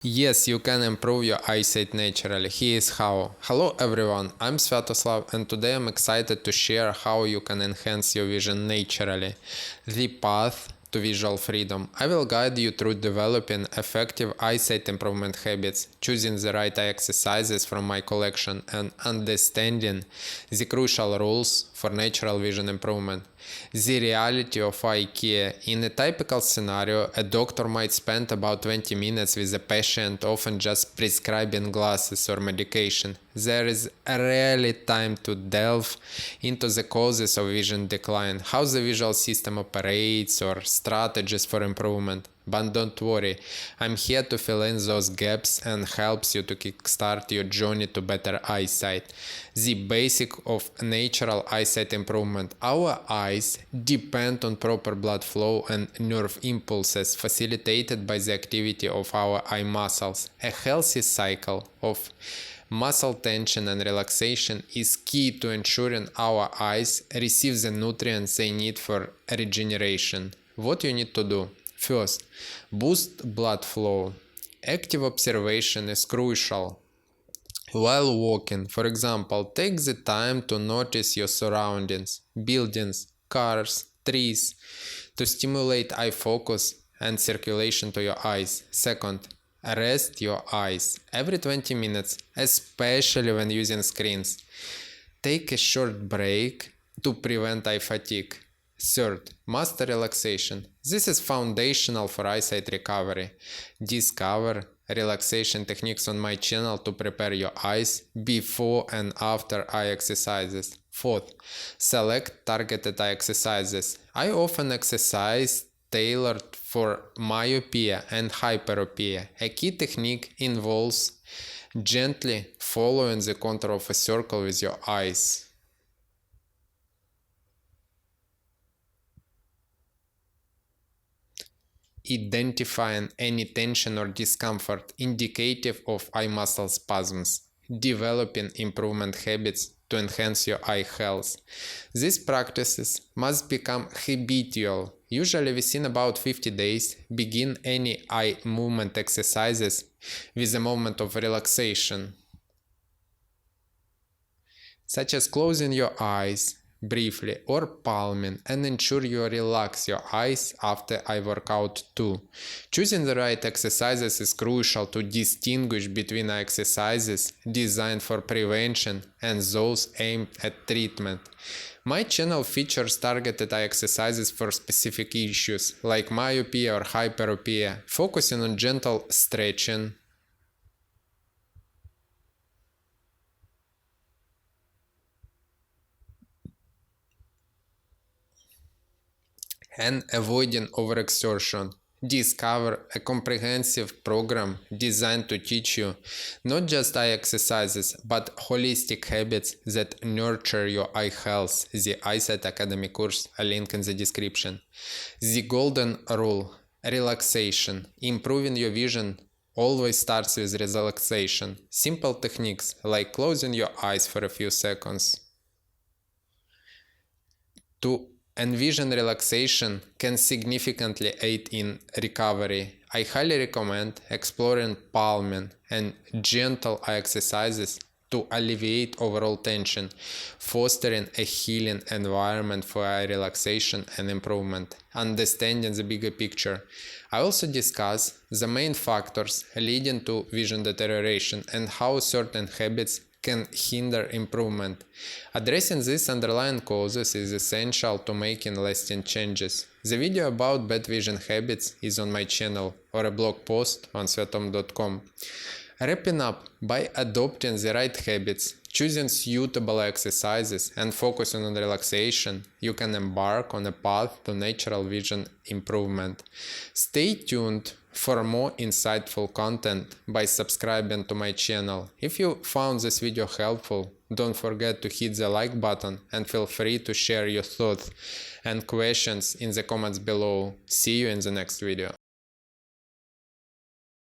Yes, you can improve your eyesight naturally. Here's how. Hello everyone, I'm Sviatoslav and today I'm excited to share how you can enhance your vision naturally. The path to visual freedom. I will guide you through developing effective eyesight improvement habits, choosing the right eye exercises from my collection, and understanding the crucial rules for natural vision improvement. The reality of eye care. In a typical scenario, a doctor might spend about 20 minutes with a patient, often just prescribing glasses or medication. There is rarely time to delve into the causes of vision decline, how the visual system operates, or strategies for improvement. But don't worry, I'm here to fill in those gaps and helps you to kickstart your journey to better eyesight. The basic of natural eyesight improvement. Our eyes depend on proper blood flow and nerve impulses facilitated by the activity of our eye muscles. A healthy cycle of muscle tension and relaxation is key to ensuring our eyes receive the nutrients they need for regeneration. What you need to do? First, boost blood flow. Active observation is crucial. While walking, for example, take the time to notice your surroundings, buildings, cars, trees, to stimulate eye focus and circulation to your eyes. Second, rest your eyes every 20 minutes, especially when using screens. Take a short break to prevent eye fatigue. Third, master relaxation. This is foundational for eyesight recovery. Discover relaxation techniques on my channel to prepare your eyes before and after eye exercises. Fourth, select targeted eye exercises. I often exercise tailored for myopia and hyperopia. A key technique involves gently following the contour of a circle with your eyes. Identifying any tension or discomfort indicative of eye muscle spasms, developing improvement habits to enhance your eye health. These practices must become habitual, usually within about 50 days. Begin any eye movement exercises with a moment of relaxation, such as closing your eyes briefly or palming, and ensure you relax your eyes after eye workout too. Choosing the right exercises is crucial to distinguish between exercises designed for prevention and those aimed at treatment. My channel features targeted eye exercises for specific issues like myopia or hyperopia, focusing on gentle stretching, and avoiding overexertion. Discover a comprehensive program designed to teach you not just eye exercises, but holistic habits that nurture your eye health. The Eyesight Academy course, a link in the description. The golden rule: relaxation. Improving your vision always starts with relaxation. Simple techniques like closing your eyes for a few seconds to envision relaxation can significantly aid in recovery. I highly recommend exploring palming and gentle eye exercises to alleviate overall tension, fostering a healing environment for eye relaxation and improvement. Understanding the bigger picture. I also discuss the main factors leading to vision deterioration and how certain habits can hinder improvement. Addressing these underlying causes is essential to making lasting changes. The video about bad vision habits is on my channel or a blog post on seldom.com. Wrapping up, by adopting the right habits, choosing suitable exercises, and focusing on relaxation, you can embark on a path to natural vision improvement. Stay tuned for more insightful content by subscribing to my channel. If you found this video helpful, don't forget to hit the like button and feel free to share your thoughts and questions in the comments below. See you in the next video.